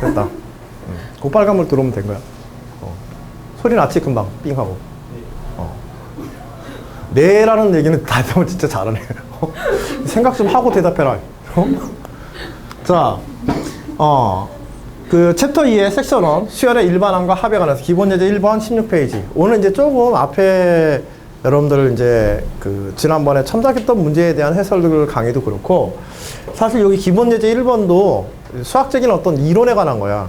됐다. 그 빨간불 들어오면 된 거야. 소리 났지 금방 삥 하고. 네라는 얘기는 대답을 진짜 잘하네. 생각 좀 하고 대답해라. 자, 그 챕터 2의 섹션 1 수열의 일반항과 합에 관해서 기본 예제 1번 16페이지. 오늘 이제 조금 앞에 여러분들 이제 그 지난번에 첨삭했던 문제에 대한 해설들 강의도 그렇고, 사실 여기 기본 예제 1번도 수학적인 어떤 이론에 관한 거야.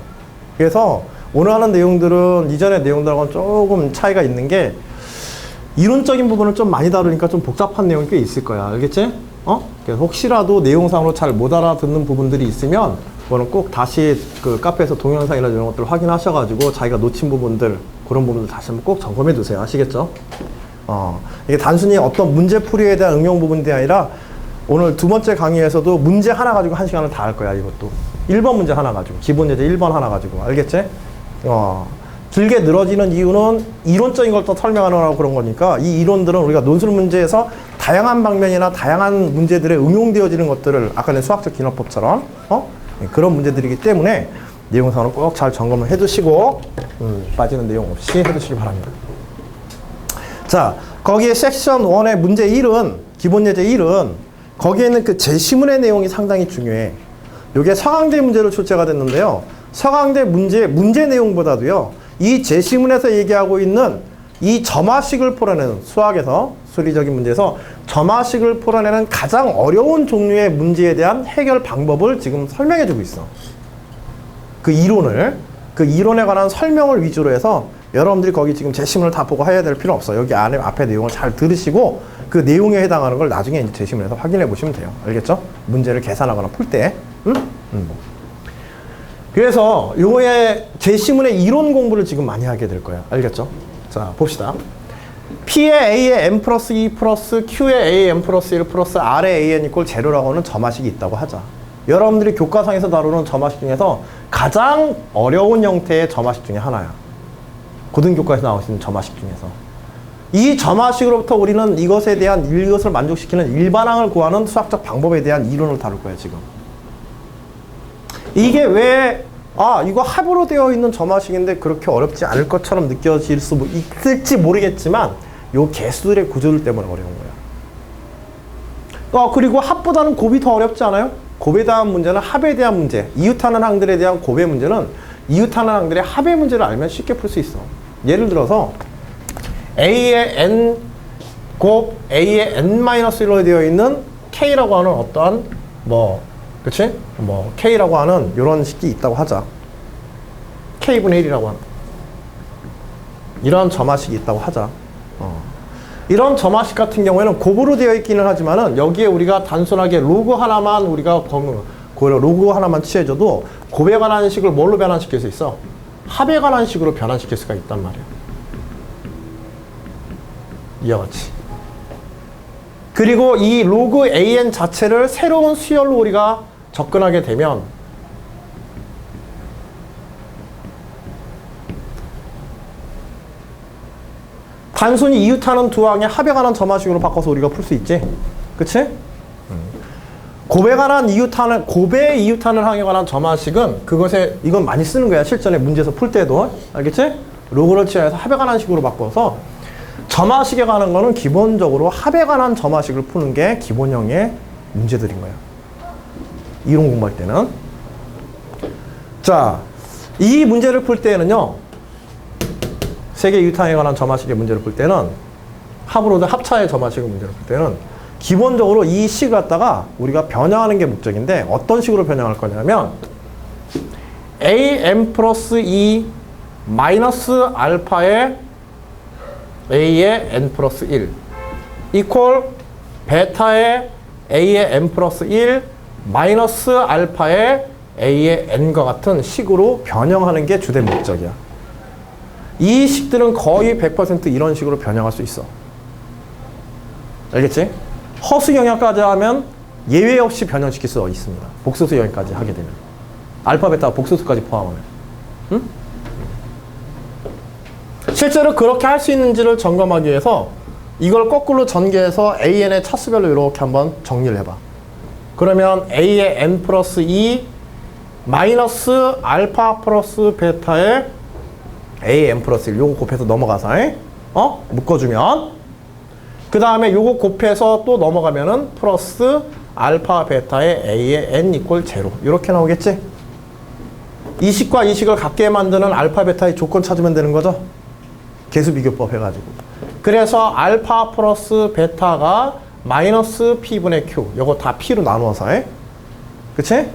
그래서 오늘 하는 내용들은 이전의 내용들하고는 조금 차이가 있는 게, 이론적인 부분을 좀 많이 다루니까 좀 복잡한 내용이 꽤 있을 거야. 알겠지? 그래서 혹시라도 내용상으로 잘 못 알아듣는 부분들이 있으면 그거는 꼭 다시 그 카페에서 동영상이나 이런 것들을 확인하셔가지고 자기가 놓친 부분들, 그런 부분들 다시 한번 꼭 점검해 두세요. 아시겠죠? 이게 단순히 어떤 문제풀이에 대한 응용 부분이 아니라, 오늘 두 번째 강의에서도 문제 하나 가지고 1시간을 다 할 거야. 이것도 1번 문제 하나 가지고, 기본 예제 1번 하나 가지고. 알겠지? 길게 늘어지는 이유는 이론적인 걸 또 설명하느라고 그런 거니까, 이 이론들은 우리가 논술 문제에서 다양한 방면이나 다양한 문제들에 응용되어지는 것들을 아까 내 수학적 기납법처럼 그런 문제들이기 때문에 내용상으로 꼭 잘 점검을 해두시고 빠지는 내용 없이 해두시기 바랍니다. 자, 거기에 섹션 1의 문제 1은, 기본 예제 1은 거기에 있는 그 제시문의 내용이 상당히 중요해. 이게 서강대 문제로 출제가 됐는데요. 서강대 문제 내용보다도요, 이 제시문에서 얘기하고 있는 이 점화식을 풀어내는, 수학에서 수리적인 문제에서 점화식을 풀어내는 가장 어려운 종류의 문제에 대한 해결 방법을 지금 설명해 주고 있어. 그 이론에 관한 설명을 위주로 해서 여러분들이 거기 지금 제시문을 다 보고 해야 될 필요 없어. 여기 안에 앞에 내용을 잘 들으시고 그 내용에 해당하는 걸 나중에 이제 제시문에서 확인해 보시면 돼요. 알겠죠? 문제를 계산하거나 풀 때. 그래서 요의 제시문의 이론 공부를 지금 많이 하게 될 거예요. 알겠죠? 자, 봅시다. P의 A의 n 플러스 2 플러스 Q의 A의 n 플러스 1 플러스 R의 AN 이꼴 제로라고 하는 점화식이 있다고 하자. 여러분들이 교과상에서 다루는 점화식 중에서 가장 어려운 형태의 점화식 중에 하나야. 고등교과에서 나올 수 있는 점화식 중에서. 이 점화식으로부터 우리는 이것을 만족시키는 일반항을 구하는 수학적 방법에 대한 이론을 다룰 거예요, 지금. 이게 왜, 이거 합으로 되어 있는 점화식인데 그렇게 어렵지 않을 것처럼 느껴질 수 있을지 모르겠지만, 요 개수들의 구조들 때문에 어려운 거야. 그리고 합보다는 곱이 더 어렵지 않아요? 곱에 대한 문제는 합에 대한 문제, 이웃하는 항들에 대한 곱의 문제는 이웃하는 항들의 합의 문제를 알면 쉽게 풀 수 있어. 예를 들어서 A의 n 곱 A의 n-1로 되어 있는 K라고 하는 어떠한 그치? K라고 하는 이런 식이 있다고 하자. K분의 1이라고 하는 이런 점화식이 있다고 하자. 이런 점화식 같은 경우에는 곱으로 되어 있기는 하지만은, 여기에 우리가 단순하게 로그 하나만 로그 하나만 취해줘도 곱에 관한 식을 뭘로 변환시킬 수 있어? 합에 관한 식으로 변환시킬 수가 있단 말이야. 이와 같이. 그리고 이 로그 AN 자체를 새로운 수열로 우리가 접근하게 되면, 단순히 이웃하는 두 항의 합에 관한 점화식으로 바꿔서 우리가 풀 수 있지. 그치? 곱에 이웃하는 항에 관한 점화식은 이건 많이 쓰는 거야. 실전에 문제에서 풀 때도. 알겠지? 로그를 취해서 합에 관한 식으로 바꿔서, 점화식에 관한 거는 기본적으로 합에 관한 점화식을 푸는 게 기본형의 문제들인 거야. 이론 공부할 때는. 자, 이 문제를 풀 때는요, 세계 이웃항에 관한 점화식의 문제를 풀 때는, 합차의 점화식의 문제를 풀 때는 기본적으로 이 식을 갖다가 우리가 변형하는 게 목적인데, 어떤 식으로 변형할 거냐면, am 플러스 2 마이너스 알파의 a의 n 플러스 1 이퀄 베타의 a의 n 플러스 1 마이너스 알파의 a의 n과 같은 식으로 변형하는 게 주된 목적이야. 이 식들은 거의 100% 이런 식으로 변형할 수 있어. 알겠지? 허수 영역까지 하면 예외 없이 변형시킬 수 있습니다. 복소수 영역까지 하게 되면. 알파, 베타, 복소수까지 포함하면. 응? 실제로 그렇게 할 수 있는지를 점검하기 위해서 이걸 거꾸로 전개해서 AN의 차수별로 이렇게 한번 정리를 해봐. 그러면 A의 N 플러스 2 마이너스 알파 플러스 베타의 AM 플러스 1 요거 곱해서 넘어가서 묶어주면 그 다음에 요거 곱해서 또 넘어가면은 플러스 알파 베타의 A의 N 이퀄 제로 이렇게 나오겠지? 이 식과 이 식을 같게 만드는 알파 베타의 조건 찾으면 되는 거죠? 개수 비교법 해가지고. 그래서 알파 플러스 베타가 마이너스 P분의 Q 요거 다 P로 나누어서 그치?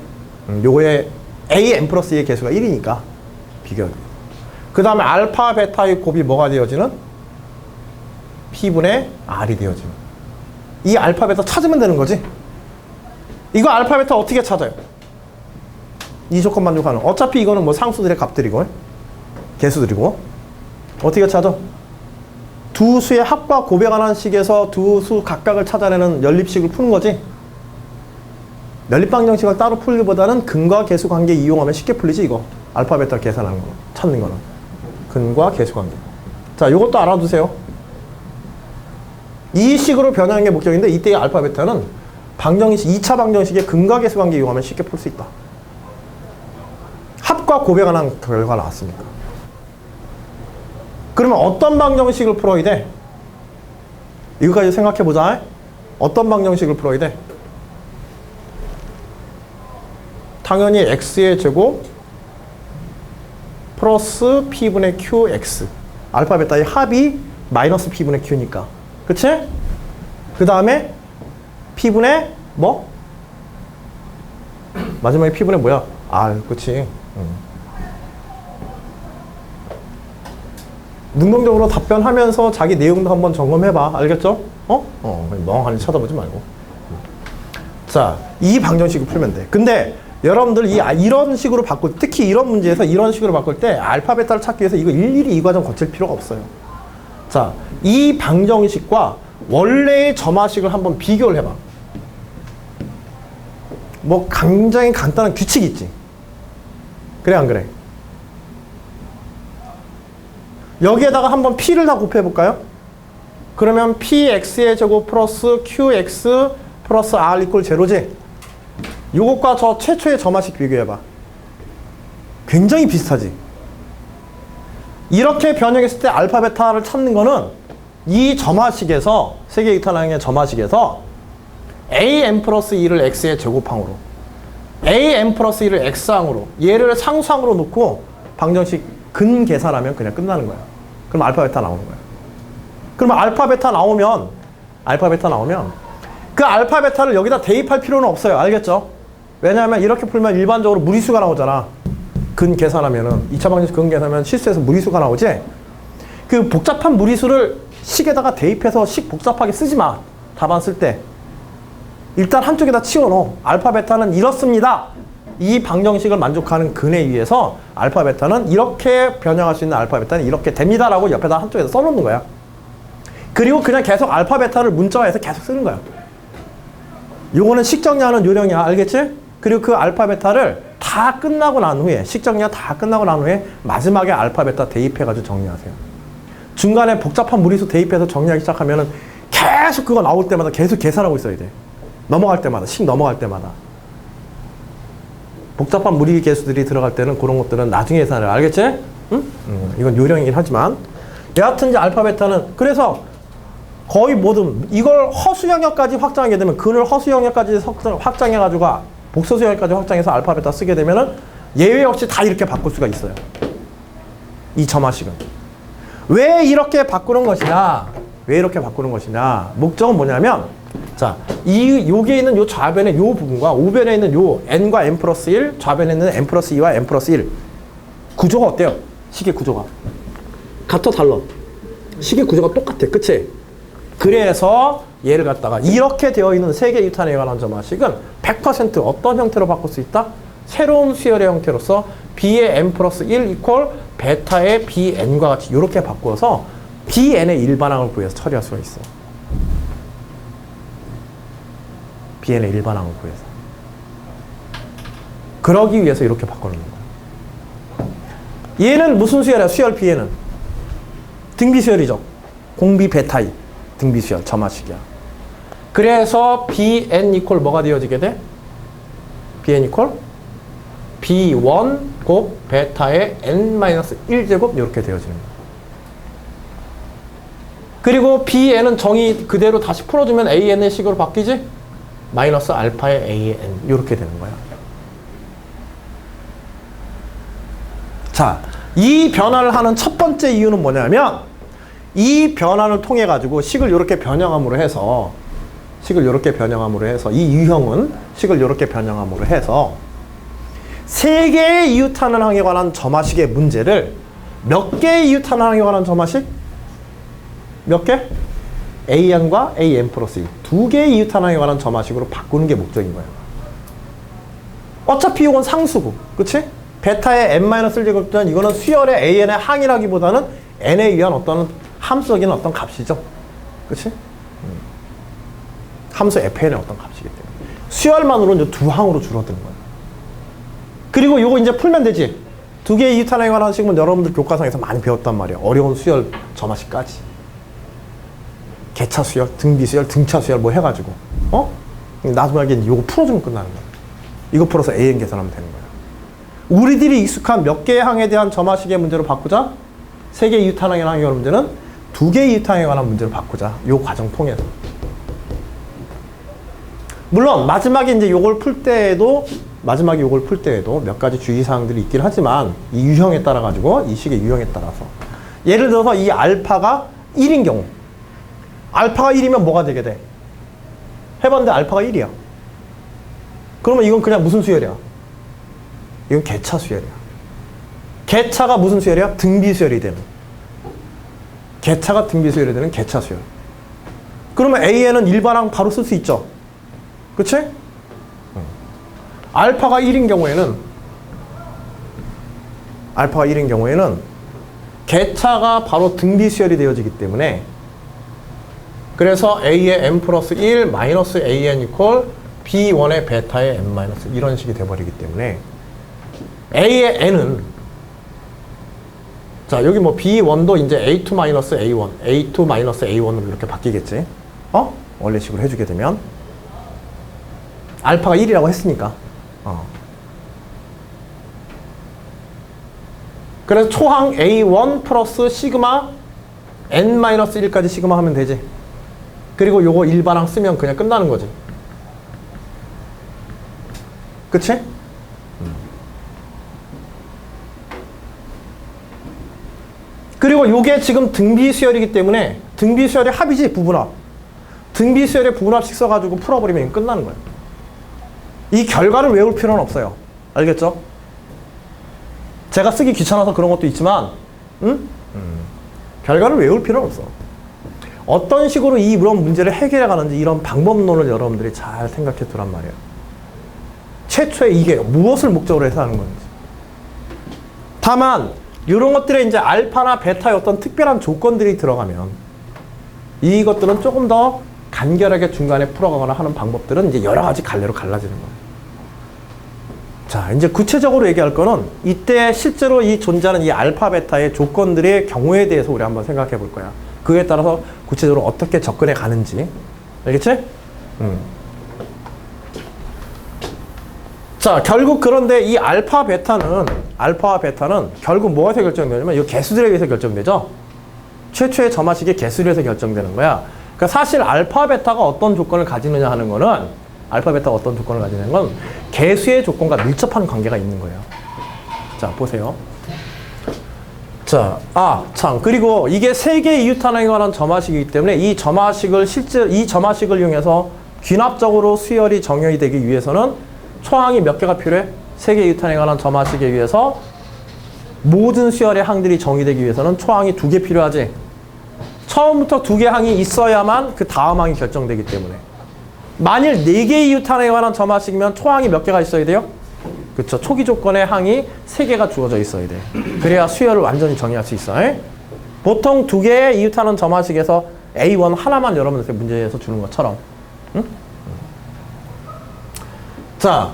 요거의 A N 플러스 2의 개수가 1이니까 비교. 그 다음에 알파 베타의 곱이 뭐가 되어지는? P분의 R이 되어지는. 이 알파 베타 찾으면 되는 거지. 이거 알파 베타 어떻게 찾아요? 이 조건 만족하는. 어차피 이거는 뭐 상수들의 값들이고 개수들이고. 어떻게 찾아? 두 수의 합과 곱에 관한 식에서 두 수 각각을 찾아내는 연립식을 푸는 거지. 연립방정식을 따로 풀기보다는 근과 개수 관계 이용하면 쉽게 풀리지 이거. 알파 베타 계산하는 거 찾는 거는. 근과 개수 관계. 자, 요것도 알아두세요. 이 식으로 변형한 게 목적인데 이때의 알파 베타는 방정식 2차 방정식의 근과 개수 관계 이용하면 쉽게 풀 수 있다. 합과 곱에 관한 결과 나왔으니까. 그러면 어떤 방정식을 풀어야 돼? 이거까지 생각해보자. 어떤 방정식을 풀어야 돼? 당연히 x의 제곱 플러스 p분의 qx. 알파 베타의 합이 마이너스 p분의 q니까. 그치? 그 다음에 p분의 뭐? 마지막에 p분의 뭐야? R. 그치? 능동적으로 답변하면서 자기 내용도 한번 점검해봐. 알겠죠? 멍하니 쳐다보지 말고. 자, 이 방정식을 풀면 돼. 근데 여러분들 이런 식으로 바꿀, 특히 이런 문제에서 이런 식으로 바꿀 때 알파 베타를 찾기 위해서 이거 일일이 이 과정 거칠 필요가 없어요. 자, 이 방정식과 원래의 점화식을 한번 비교를 해봐. 뭐 굉장히 간단한 규칙이 있지. 그래 안 그래? 여기에다가 한번 P를 다 곱해볼까요? 그러면 PX의 제곱 플러스 QX 플러스 R 이퀄 제로지? 요것과 저 최초의 점화식 비교해봐. 굉장히 비슷하지? 이렇게 변형했을 때 알파 베타를 찾는 거는 이 점화식에서 세계유탄항의 점화식에서 AM 플러스 2를 X의 제곱항으로 AM 플러스 1을 X항으로 얘를 상수항으로 놓고 방정식 근 계산하면 그냥 끝나는 거야. 그럼 알파 베타 나오는 거야. 그러면 알파 베타 나오면 그 알파 베타를 여기다 대입할 필요는 없어요. 알겠죠? 왜냐하면 이렇게 풀면 일반적으로 무리수가 나오잖아. 근 계산하면은 2차 방정식 근 계산하면 실수해서 무리수가 나오지. 그 복잡한 무리수를 식에다가 대입해서 식 복잡하게 쓰지 마. 답안 쓸 때. 일단 한쪽에다 치워넣어. 알파 베타는 이렇습니다. 이 방정식을 만족하는 근에 의해서 알파 베타는 이렇게 변형할 수 있는 알파 베타는 이렇게 됩니다라고 옆에다 한쪽에다 써놓는 거야. 그리고 그냥 계속 알파 베타를 문자화해서 계속 쓰는 거야. 요거는 식정리하는 요령이야. 알겠지? 그리고 그 알파 베타를 다 끝나고 난 후에 식정리가 다 끝나고 난 후에 마지막에 알파 베타 대입해가지고 정리하세요. 중간에 복잡한 무리수 대입해서 정리하기 시작하면은 계속 그거 나올 때마다 계속 계산하고 있어야 돼. 넘어갈 때마다, 식 넘어갈 때마다. 복잡한 무리 개수들이 들어갈 때는 그런 것들은 나중에 계산을. 알겠지? 응? 이건 요령이긴 하지만 여하튼 이제 알파 베타는 그래서 거의 모든 이걸 허수 영역까지 확장하게 되면 근을 허수 영역까지 확장해가지고 복소수 영역까지 확장해서 알파 베타 쓰게 되면은 예외 없이 다 이렇게 바꿀 수가 있어요. 이 점화식은 왜 이렇게 바꾸는 것이냐? 왜 이렇게 바꾸는 것이냐? 목적은 뭐냐면 자, 여기에 있는 요 좌변의 요 부분과 우변에 있는 요 n과 n 플러스 1, 좌변에 있는 n 플러스 2와 n 플러스 1 구조가 어때요? 식의 구조가 같아 달라? 식의 구조가 똑같아. 그치? 그래서 얘를 갖다가 이렇게 되어 있는 세계 유탄에 관한 점화식은 100% 어떤 형태로 바꿀 수 있다? 새로운 수열의 형태로서 b의 n 플러스 1 이퀄 베타의 bn과 같이 이렇게 바꾸어서 bn의 일반항을 구해서 처리할 수가 있어. bn의 일반항을 구해서. 그러기 위해서 이렇게 바꿔놓는 거야. 얘는 무슨 수열이야? 수열 bn은 등비수열이죠. 공비 베타이 등비수열 점화식이야. 그래서 bn 이퀄 뭐가 되어지게 돼? bn 이퀄 B1 곱 베타의 n-1제곱 이렇게 되어지는 거예요. 그리고 Bn은 정의 그대로 다시 풀어주면 AN의 식으로 바뀌지? 마이너스 알파의 AN 이렇게 되는 거야. 자, 이 변화를 하는 첫 번째 이유는 뭐냐면 이 변화를 통해 가지고 식을 이렇게 변형함으로 해서 이 유형은 식을 이렇게 변형함으로 해서 세 개의 이유탄환항에 관한 점화식의 문제를 몇 개의 이유탄환항에 관한 점화식? 몇 개? AN과 AN 플러스 1. 두 개의 이유탄항에 관한 점화식으로 바꾸는 게 목적인 거예요. 어차피 이건 상수고, 그치? 베타의 n-1제곱은 이거는 수열의 AN의 항이라기보다는 n에 의한 어떤 함수적인 어떤 값이죠. 그치? 함수 fn의 어떤 값이기 때문에. 수열만으로는 이제 두 항으로 줄어드는 거예요. 그리고 요거 이제 풀면 되지. 두 개의 이유탄항에 관한 식은 여러분들 교과서에서 많이 배웠단 말이에요. 어려운 수열 점화식까지. 개차 수열, 등비 수열, 등차 수열 뭐 해가지고. 나중에 요거 풀어주면 끝나는 거예요. 이거 풀어서 AN 계산하면 되는 거예요. 우리들이 익숙한 몇 개의 항에 대한 점화식의 문제로 바꾸자. 세 개의 이유탄항에 관한 문제는 두 개의 이유탄항에 관한 문제로 바꾸자. 요 과정 통해서. 물론 마지막에 이제 요걸 풀 때에도 몇 가지 주의사항들이 있긴 하지만 이 유형에 따라 가지고 이 식의 유형에 따라서 예를 들어서 이 알파가 1인 경우 알파가 1이면 뭐가 되게 돼? 해봤는데 알파가 1이야. 그러면 이건 그냥 무슨 수열이야? 이건 개차 수열이야. 개차가 무슨 수열이야? 등비 수열이 되는. 개차가 등비 수열이 되는 개차 수열. 그러면 AN은 일반항 바로 쓸 수 있죠. 그치? 알파가 1인 경우에는 개차가 바로 등비 수열이 되어지기 때문에 그래서 A의 n 플러스 1 마이너스 AN 이퀄 B1의 베타의 n 마이너스 이런 식이 돼버리기 때문에 A의 n은 자 여기 뭐 B1도 이제 A2 마이너스 A1 A2 마이너스 A1으로 이렇게 바뀌겠지. 원래식으로 해주게 되면 알파가 1이라고 했으니까 그래서 초항 A1 플러스 시그마 n-1까지 시그마 하면 되지. 그리고 요거 일반항 쓰면 그냥 끝나는 거지. 그치? 그리고 요게 지금 등비수열이기 때문에 등비수열의 합이지 부분합. 등비수열의 부분합식 써가지고 풀어버리면 끝나는 거예요. 이 결과를 외울 필요는 없어요. 알겠죠? 제가 쓰기 귀찮아서 그런 것도 있지만 결과를 외울 필요는 없어. 어떤 식으로 이런 문제를 해결해 가는지 이런 방법론을 여러분들이 잘 생각해 두란 말이에요. 최초에 이게 무엇을 목적으로 해서 하는 건지. 다만 이런 것들에 이제 알파나 베타의 어떤 특별한 조건들이 들어가면 이것들은 조금 더 간결하게 중간에 풀어가거나 하는 방법들은 이제 여러 가지 갈래로 갈라지는 거예요. 자, 이제 구체적으로 얘기할 거는 이때 실제로 이 존재하는 이 알파, 베타의 조건들의 경우에 대해서 우리 한번 생각해 볼 거야. 그에 따라서 구체적으로 어떻게 접근해 가는지. 알겠지? 자, 결국 그런데 이 알파와 베타는 결국 무엇에 결정되냐면 이 개수들에 의해서 결정되죠? 최초의 점화식의 개수에 의해서 결정되는 거야. 그러니까 사실 알파, 베타가 어떤 조건을 가지느냐 하는 거는 알파, 베타가 어떤 조건을 가지는 건 개수의 조건과 밀접한 관계가 있는 거예요. 자, 보세요. 자, 참. 그리고 이게 세 개의 이유탄항에 관한 점화식이기 때문에 이 점화식을 이용해서 귀납적으로 수열이 정형이 되기 위해서는 초항이 몇 개가 필요해? 세 개의 이유탄항에 관한 점화식에 의해서 모든 수열의 항들이 정의되기 위해서는 초항이 2개 필요하지. 처음부터 2개 항이 있어야만 그 다음 항이 결정되기 때문에. 만일 4개의 이유탄항에 관한 점화식이면 초항이 몇 개가 있어야 돼요? 그쵸. 초기 조건의 항이 3개가 주어져 있어야 돼. 그래야 수열을 완전히 정의할 수 있어. 보통 2개의 이유탄항 점화식에서 A1 하나만 여러분들 문제에서 주는 것처럼. 응? 자,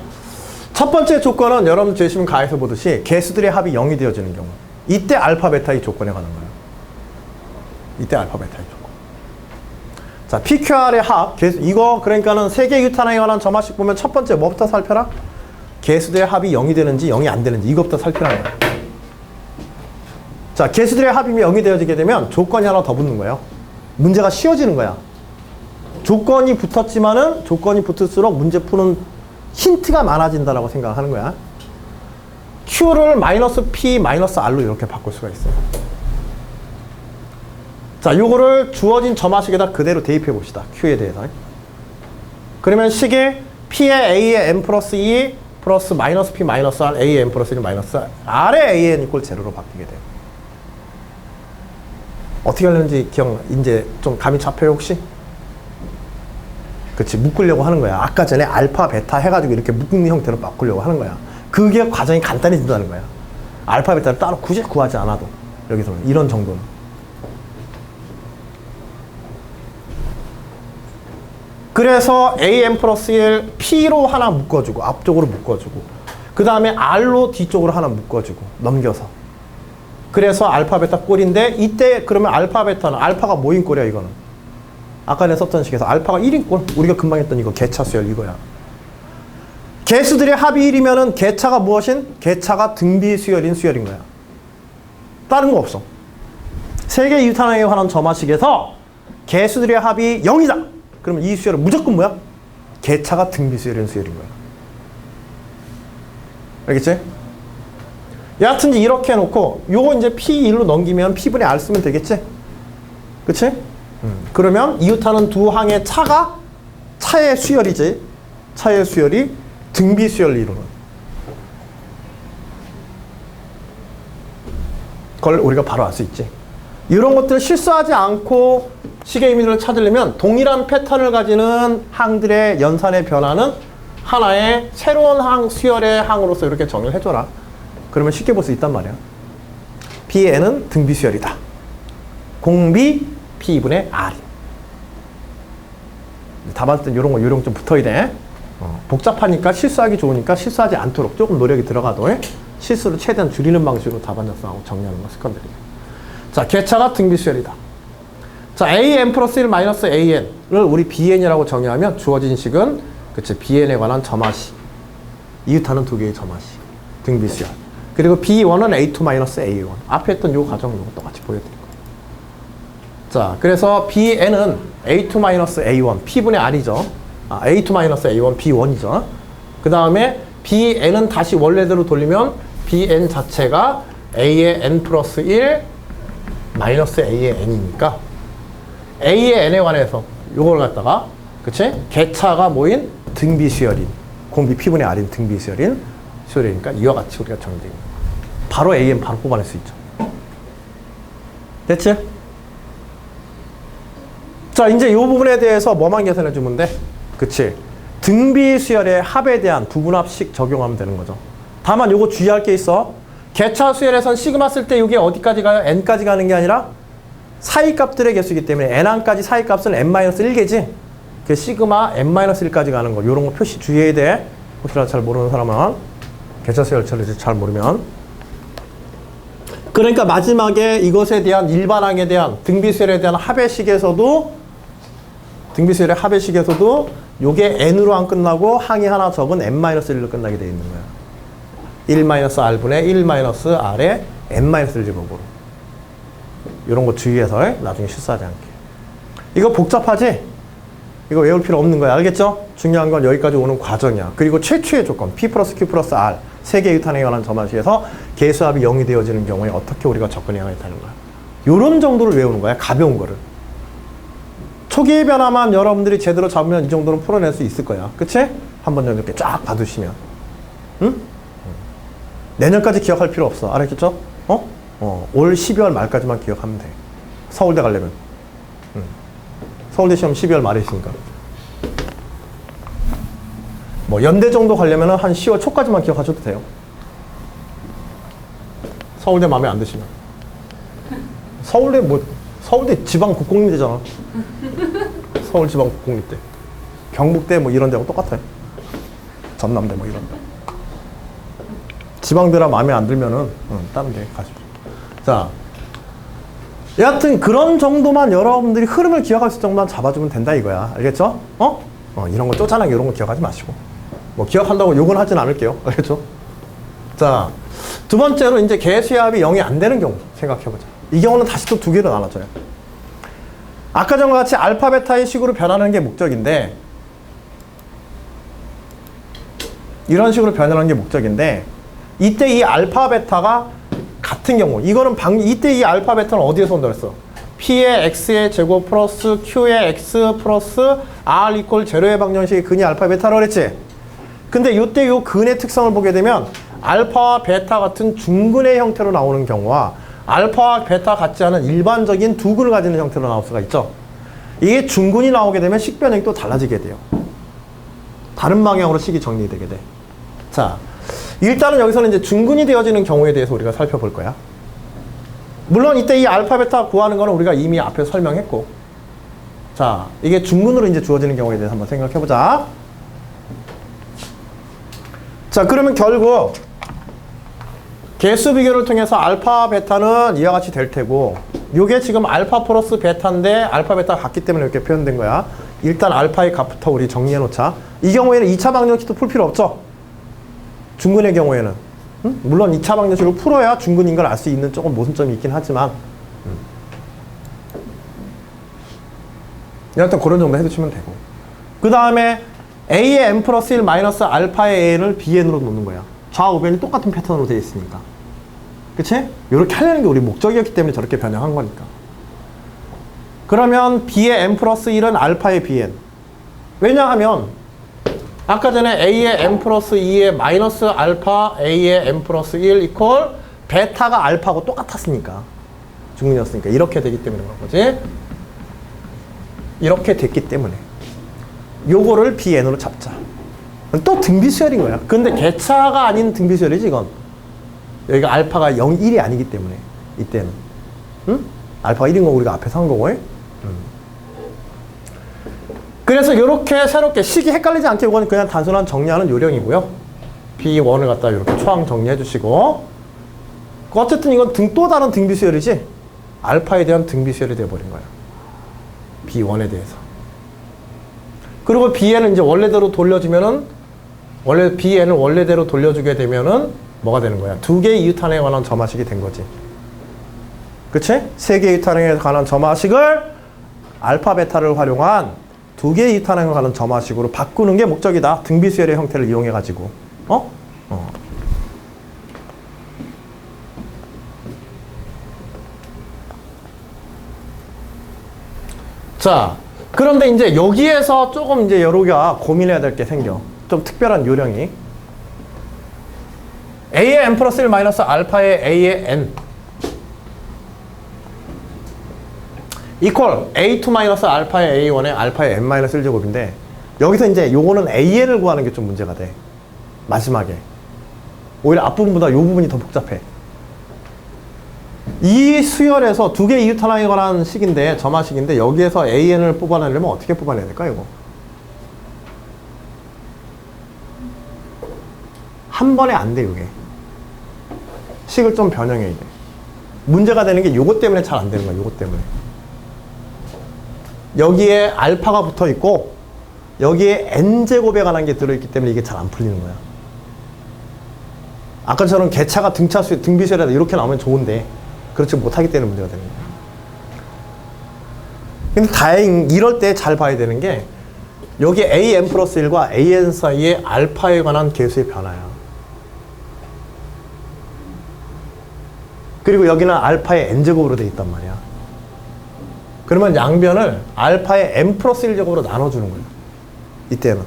첫 번째 조건은 여러분 제시문 가에서 보듯이 개수들의 합이 0이 되어지는 경우. 이때 알파, 베타의 조건에 관한 거예요. 이때 알파, 베타의 조건. 자, PQR의 합. 이거 그러니까는 3개 이유탄항에 관한 점화식 보면 첫 번째 뭐부터 살펴라? 개수들의 합이 0이 되는지 0이 안 되는지 이것부터 살펴야 해요. 자, 개수들의 합이 0이 되어지게 되면 조건이 하나 더 붙는 거예요. 문제가 쉬워지는 거야. 조건이 붙었지만은 조건이 붙을수록 문제 푸는 힌트가 많아진다라고 생각하는 거야. Q를 마이너스 P 마이너스 R로 이렇게 바꿀 수가 있어요. 자, 요거를 주어진 점화식에다 그대로 대입해 봅시다. Q에 대해서. 그러면 식이 P의 A의 N 플러스 2 플러스 마이너스 P 마이너스 R A의 N 플러스 1 마이너스 R의 A의 N 이꼴 제로로 바뀌게 돼요. 어떻게 하려는지 이제 좀 감이 잡혀요, 혹시? 그치, 묶으려고 하는 거야. 아까 전에 알파, 베타 해가지고 이렇게 묶는 형태로 바꾸려고 하는 거야. 그게 과정이 간단해진다는 거야. 알파, 베타를 따로 굳이 구하지 않아도. 여기서는. 이런 정도는. 그래서 AN 플러스 1, P로 하나 묶어주고, 앞쪽으로 묶어주고, 그 다음에 R로 뒤쪽으로 하나 묶어주고, 넘겨서. 그래서 알파, 베타 꼴인데, 이때 그러면 알파, 베타는, 알파가 뭐인 꼴이야, 이거는? 아까 내가 썼던 식에서 알파가 1인 꼴. 우리가 금방 했던 이거 개차 수열 이거야. 개수들의 합이 1이면은 개차가 무엇인? 개차가 등비 수열인 수열인 거야. 다른 거 없어. 세계 유탄항에 관한 점화식에서 개수들의 합이 0이다. 그러면 이 수열은 무조건 뭐야? 개차가 등비 수열인 수열인 거야. 알겠지? 여하튼 이렇게 해놓고 요거 이제 P1로 넘기면 P분의 R 쓰면 되겠지? 그치? 그러면 이웃하는 두 항의 차가 차의 수열이지. 차의 수열이 등비 수열을 이루는. 그걸 우리가 바로 알 수 있지. 이런 것들 실수하지 않고 식의 의미를 찾으려면 동일한 패턴을 가지는 항들의 연산의 변화는 하나의 새로운 항, 수열의 항으로서 이렇게 정의를 해줘라. 그러면 쉽게 볼 수 있단 말이야. Pn은 등비 수열이다. 공비 P분의 R. 답할 땐 요런 거, 요런 거 좀 붙어야 돼. 복잡하니까 실수하기 좋으니까 실수하지 않도록 조금 노력이 들어가도 실수를 최대한 줄이는 방식으로 답안 작성하고 정리하는 거 습관들이에요. 자, 개차가 등비 수열이다. 자, AN 플러스 1 마이너스 AN을 우리 BN이라고 정의하면 주어진 식은 그치, BN에 관한 점화식. 이웃하는 두 개의 점화식. 등비 수열. 그리고 B1은 A2 마이너스 A1. 앞에 했던 요 과정 요거 똑같이 보여드릴 거예요. 자, 그래서 BN은 A2 마이너스 A1, P분의 R이죠. A2 마이너스 A1, B1이죠. 그 다음에 BN은 다시 원래대로 돌리면 BN 자체가 A의 N 플러스 1 마이너스 A의 N이니까 A의 N에 관해서 요걸 갖다가 그치? 개차가 뭐인? 등비 수열인 공비 P분의 R인 등비 수열인 수열이니까 이와 같이 우리가 정의됩니다. 바로 AN 바로 뽑아낼 수 있죠. 됐지? 자, 이제 이 부분에 대해서 뭐만 계산해 주면 돼? 그치? 등비 수열의 합에 대한 부분합식 적용하면 되는 거죠. 다만 요거 주의할 게 있어. 개차 수열에선 시그마 쓸 때 이게 어디까지 가요? n까지 가는 게 아니라 사이값들의 개수이기 때문에 n1까지 사이값은 n-1개지. 그 시그마 n-1까지 가는 거. 요런 거 표시 주의해야 돼. 혹시나 잘 모르는 사람은 개차 수열처를 잘 모르면. 그러니까 마지막에 이것에 대한 일반항에 대한 등비 수열에 대한 합의식에서도 등비수열의 합의식에서도 요게 n으로 안 끝나고 항이 하나 적은 n-1로 끝나게 되어 있는 거야. 1-r분의 1-r의 n-1 제곱으로. 이런 거 주의해서 나중에 실수하지 않게. 이거 복잡하지? 이거 외울 필요 없는 거야. 알겠죠? 중요한 건 여기까지 오는 과정이야. 그리고 최초의 조건 P 플러스 Q 플러스 R 세 개의 유탄에 관한 점화식에서 개수합이 0이 되어지는 경우에 어떻게 우리가 접근해야 하는 거야. 요런 정도를 외우는 거야. 가벼운 거를. 초기의 변화만 여러분들이 제대로 잡으면 이 정도는 풀어낼 수 있을 거야. 그치? 한번 이렇게 쫙 봐두시면. 응? 내년까지 기억할 필요 없어. 알았겠죠? 올 12월 말까지만 기억하면 돼. 서울대 가려면. 서울대 시험 12월 말에 있으니까. 뭐 연대 정도 가려면 한 10월 초까지만 기억하셔도 돼요. 서울대 마음에 안 드시면. 서울대 지방 국공립대잖아. 서울지방 국공립대. 경북대 뭐 이런 데하고 똑같아요. 전남대 뭐 이런 데. 지방대라 마음에 안 들면은 다른 데 가시죠. 자, 여하튼 그런 정도만 여러분들이 흐름을 기억할 수 있을 정도만 잡아주면 된다 이거야. 알겠죠? 이런 거 쪼잔하게 이런 거 기억하지 마시고. 뭐 기억한다고 욕은 하진 않을게요. 알겠죠? 자, 두 번째로 이제 개수합이 0이 안 되는 경우 생각해보자. 이 경우는 다시 또 두 개로 나눠져요. 아까 전과 같이 알파, 베타의 식으로 변하는 게 목적인데, 이런 식으로 변하는 게 목적인데, 이때 이 알파, 베타가 같은 경우, 이거는 이때 이 알파, 베타는 어디에서 온다 그랬어? P의 X의 제곱 플러스 Q의 X 플러스 R 이퀄 제로의 방정식의 근이 알파, 베타라고 그랬지? 근데 이때 이 근의 특성을 보게 되면 알파와 베타 같은 중근의 형태로 나오는 경우와 알파와 베타 같지 않은 일반적인 두 근을 가지는 형태로 나올 수가 있죠. 이게 중근이 나오게 되면 식 변형이 또 달라지게 돼요. 다른 방향으로 식이 정리되게 돼. 자, 일단은 여기서는 이제 중근이 되어지는 경우에 대해서 우리가 살펴볼 거야. 물론 이때 이 알파, 베타 구하는 거는 우리가 이미 앞에 설명했고, 자, 이게 중근으로 이제 주어지는 경우에 대해서 한번 생각해 보자. 자, 그러면 결국 개수 비교를 통해서 알파, 베타는 이와 같이 될 테고, 요게 지금 알파 플러스 베타인데 알파, 베타가 같기 때문에 이렇게 표현된 거야. 일단 알파의 값부터 우리 정리해 놓자. 이 경우에는 2차 방정식도 풀 필요 없죠? 중근의 경우에는. 응? 물론 2차 방정식을 풀어야 중근인 걸 알 수 있는 조금 모순점이 있긴 하지만, 일단 그런 정도 해두시면 되고. 그 다음에 A의 n 플러스 1 마이너스 알파의 n을 bn으로 놓는 거야. 좌우변이 똑같은 패턴으로 되어 있으니까. 그치? 이렇게 하려는 게 우리 목적이었기 때문에 저렇게 변형한 거니까. 그러면 b의 n 플러스 1은 알파의 bn. 왜냐하면 아까 전에 a의 n 플러스 2의 마이너스 알파 a의 n 플러스 1 이퀄 베타가 알파하고 똑같았으니까. 중근이었으니까. 이렇게 되기 때문에 그런 거지. 이렇게 됐기 때문에 요거를 bn으로 잡자. 또 등비수열인 거야. 근데 개차가 아닌 등비수열이지 이건. 여기가 알파가 0, 1이 아니기 때문에 이때는. 응? 알파가 1인 거 우리가 앞에서 한 거고. 그래서 이렇게 새롭게 식이 헷갈리지 않게 이건 그냥 단순한 정리하는 요령이고요. B1을 갖다 이렇게 초항 정리해 주시고, 어쨌든 이건 또 다른 등비수열이지 알파에 대한 등비수열이 되어버린 거야. B1에 대해서. 그리고 bn은 이제 원래대로 돌려주면은, 원래 bn을 원래대로 돌려주게 되면은 뭐가 되는 거야? 두 개의 이웃탄에 관한 점화식이 된 거지. 그치? 세 개의 이웃탄에 관한 점화식을 알파, 베타를 활용한 두 개의 이웃탄에 관한 점화식으로 바꾸는 게 목적이다. 등비수열의 형태를 이용해가지고. 자, 그런데 이제 여기에서 조금 이제 여러가 고민해야 될 게 생겨. 좀 특별한 요령이. A의 n 플러스 1 마이너스 알파의 A의 n 이퀄 A2 마이너스 알파의 A1의 알파의 n 마이너스 1제곱인데, 여기서 이제 요거는 AN을 구하는 게 좀 문제가 돼. 마지막에. 오히려 앞부분보다 요 부분이 더 복잡해. 이 수열에서 두 개의 이웃하나에 관한 식인데, 점화식인데, 여기에서 AN을 뽑아내려면 어떻게 뽑아내야 될까, 이거? 한 번에 안 돼, 이게. 식을 좀 변형해야 돼. 문제가 되는 게 요것 때문에 잘 안 되는 거야, 요것 때문에. 여기에 알파가 붙어 있고, 여기에 n제곱에 관한 게 들어있기 때문에 이게 잘 안 풀리는 거야. 아까처럼 개차가 등비수열이다 이렇게 나오면 좋은데, 그렇지 못하기 때문에 문제가 되는 거야. 근데 다행히 이럴 때 잘 봐야 되는 게, 여기 an 플러스 1과 an 사이에 알파에 관한 개수의 변화야. 그리고 여기는 알파의 n제곱으로 되어 있단 말이야. 그러면 양변을 알파의 n 플러스 1제곱으로 나눠주는 거야. 이때는.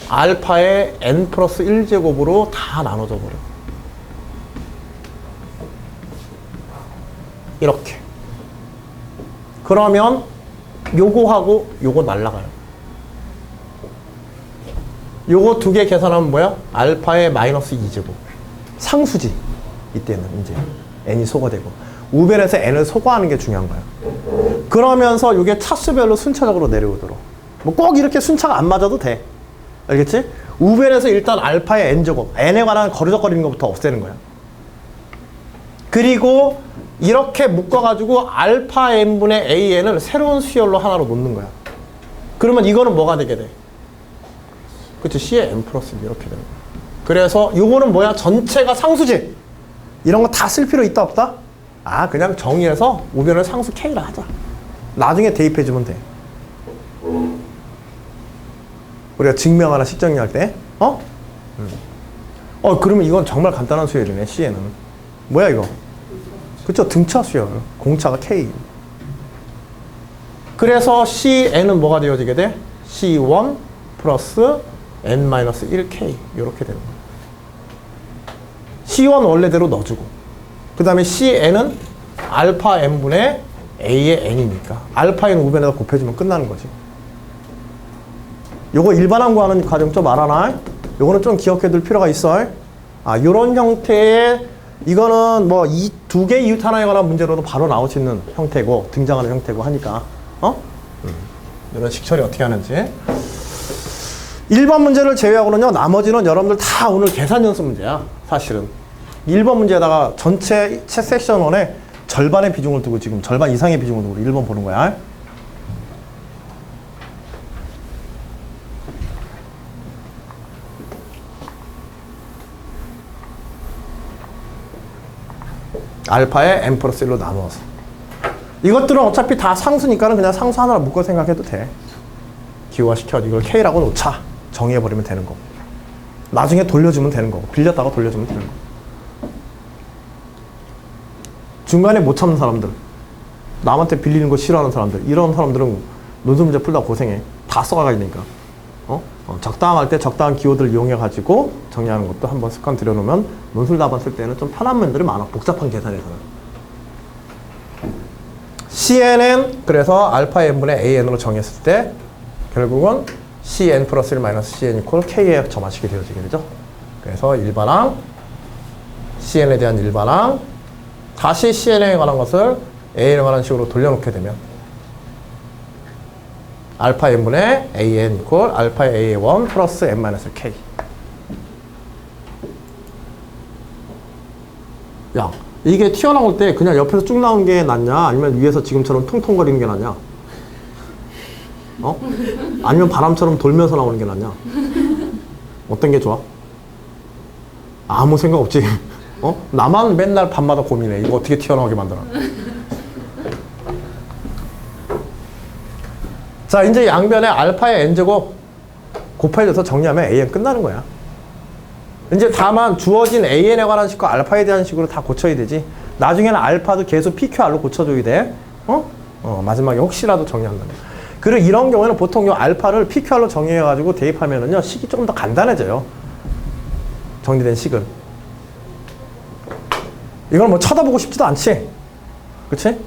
알파의 n 플러스 1제곱으로 다 나눠져 버려. 이렇게. 그러면 요거하고 요거 날라가요. 요거 두 개 계산하면 뭐야? 알파의 마이너스 2제곱. 상수지. 이때는 이제 n이 소거되고. 우변에서 n을 소거하는 게 중요한 거야. 그러면서 이게 차수별로 순차적으로 내려오도록. 뭐 꼭 이렇게 순차가 안 맞아도 돼. 알겠지? 우변에서 일단 알파의 n제곱, n에 관한 거리적거리는 것부터 없애는 거야. 그리고 이렇게 묶어가지고 알파 n분의 an을 새로운 수열로 하나로 놓는 거야. 그러면 이거는 뭐가 되게 돼? 그치? C의 n 플러스 1 이렇게 되는 거야. 그래서 요거는 뭐야? 전체가 상수지. 이런 거 다 쓸 필요 있다 없다? 아, 그냥 정의해서 우변을 상수 K라 하자. 나중에 대입해주면 돼. 우리가 증명하나 식정리할 때, 그러면 이건 정말 간단한 수열이네, C에는. 뭐야, 이거? 그쵸? 등차 수열. 공차가 K. 그래서 Cn은 뭐가 되어지게 돼? C1 플러스 n-1K. 이렇게 되는 거야. C1 원래대로 넣어주고. 그 다음에 Cn은 알파 n분의 A의 n이니까. 알파 n 우변에다 곱해주면 끝나는 거지. 요거 일반항 구하는 과정 좀 알아놔. 요거는 좀 기억해둘 필요가 있어. 아, 요런 형태의, 이거는 뭐 이 두 개 이웃 하나에 관한 문제로도 바로 나올 수 있는 형태고, 등장하는 형태고 하니까. 이런 식처리 어떻게 하는지. 1번 문제를 제외하고는요, 나머지는 여러분들 다 오늘 계산 연습 문제야, 사실은. 1번 문제에다가 전체 섹션 1에 절반의 비중을 두고 지금 절반 이상의 비중을 두고 1번 보는 거야. 알파에 n 플러스 1로 나누어서. 이것들은 어차피 다 상수니까는 그냥 상수 하나로 묶어 생각해도 돼. 기호화시켜. 이걸 K라고 놓자. 정의해버리면 되는 거고. 나중에 돌려주면 되는 거고. 빌렸다가 돌려주면 되는 거고. 중간에 못 참는 사람들, 남한테 빌리는 거 싫어하는 사람들, 이런 사람들은 논술 문제 풀다 고생해. 다 써가야 되니까. 적당할 때 적당한 기호들을 이용해가지고 정리하는 것도 한번 습관 들여놓으면 논술 답안 쓸 때는 좀 편한 면들이 많아. 복잡한 계산에서는. CN은 그래서 알파 n분의 AN으로 정했을 때 결국은 CN 플러스 1 마이너스 CN 이퀄 K에 점화식이 되어지게 되죠. 그래서 일반항, CN에 대한 일반항, 다시 CN에 관한 것을 AN에 관한 식으로 돌려놓게 되면 알파 n분의 AN 이퀄 알파 A1 플러스 n 마이너스 K. 야, 이게 튀어나올 때 그냥 옆에서 쭉 나온 게 낫냐? 아니면 위에서 지금처럼 통통거리는 게 낫냐? 아니면 바람처럼 돌면서 나오는 게 낫냐? 어떤 게 좋아? 아무 생각 없지? 나만 맨날 밤마다 고민해. 이거 어떻게 튀어나오게 만들어? 자, 이제 양변에 알파의 n제곱 곱해져서 정리하면 an 끝나는 거야. 이제 다만 주어진 an에 관한 식과 알파에 대한 식으로 다 고쳐야 되지. 나중에는 알파도 계속 PQR로 고쳐줘야 돼. 마지막에 혹시라도 정리한다면. 그리고 이런 경우에는 보통 요 알파를 PQR로 정의해가지고 대입하면은요, 식이 조금 더 간단해져요. 정리된 식은. 이걸 뭐 쳐다보고 싶지도 않지. 그치?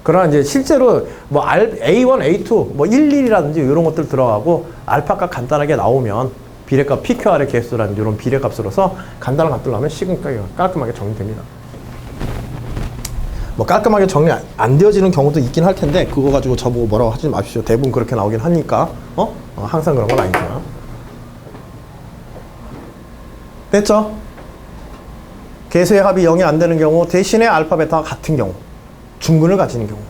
그러나 이제 실제로 뭐 A1, A2, 뭐 1, 1이라든지 이런 것들 들어가고 알파값 간단하게 나오면 비례값 PQR의 개수라는 이런 비례값으로서 간단한 값들 나오면 식은 깔끔하게 정리됩니다. 뭐 깔끔하게 정리 안 되어지는 경우도 있긴 할 텐데 그거 가지고 저보고 뭐라고 하지 마십시오. 대부분 그렇게 나오긴 하니까 항상 그런 건 아니지만. 됐죠? 개수의 합이 0이 안 되는 경우 대신에 알파 베타가 같은 경우 중근을 가지는 경우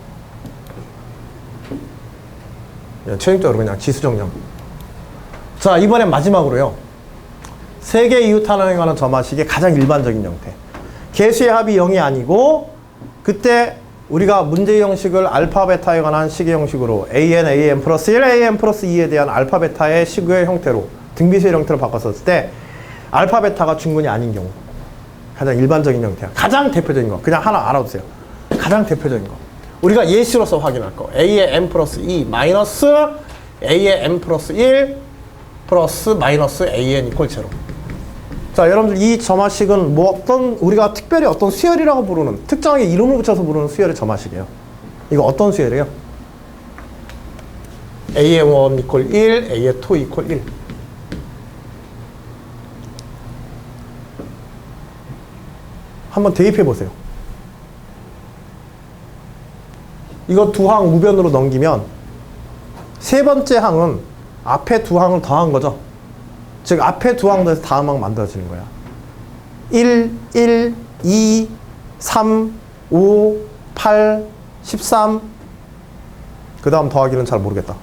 최종적으로 그냥 지수 정령. 자, 이번엔 마지막으로요. 세개 이웃 하나에 관한 점화식의 가장 일반적인 형태. 개수의 합이 0이 아니고 그때 우리가 문제 형식을 알파 베타에 관한 식의 형식으로 AN 플러스 1, AN 플러스 2에 대한 알파 베타의 식의 형태로 등비수의 형태로 바꿨었을 때 알파 베타가 중근이 아닌 경우 가장 일반적인 형태야. 가장 대표적인 거. 그냥 하나 알아두세요. 가장 대표적인 거. 우리가 예시로서 확인할 거. A의 n 플러스 2 마이너스 A의 n 플러스 1 플러스 마이너스 AN 이퀄 제로. 자, 여러분들 이 점화식은 뭐 우리가 특별히 어떤 수열이라고 부르는 특정하게 이름을 붙여서 부르는 수열의 점화식이에요. 이거 어떤 수열이에요? A의 1 이퀄 1, A의 2 이퀄 1. 한번 대입해 보세요. 이거 두 항 우변으로 넘기면 세 번째 항은 앞에 두 항을 더한 거죠. 즉 앞에 두 항 더해서 다음 항 만들어지는 거야. 1, 1, 2, 3, 5, 8, 13. 그 다음 더하기는 잘 모르겠다.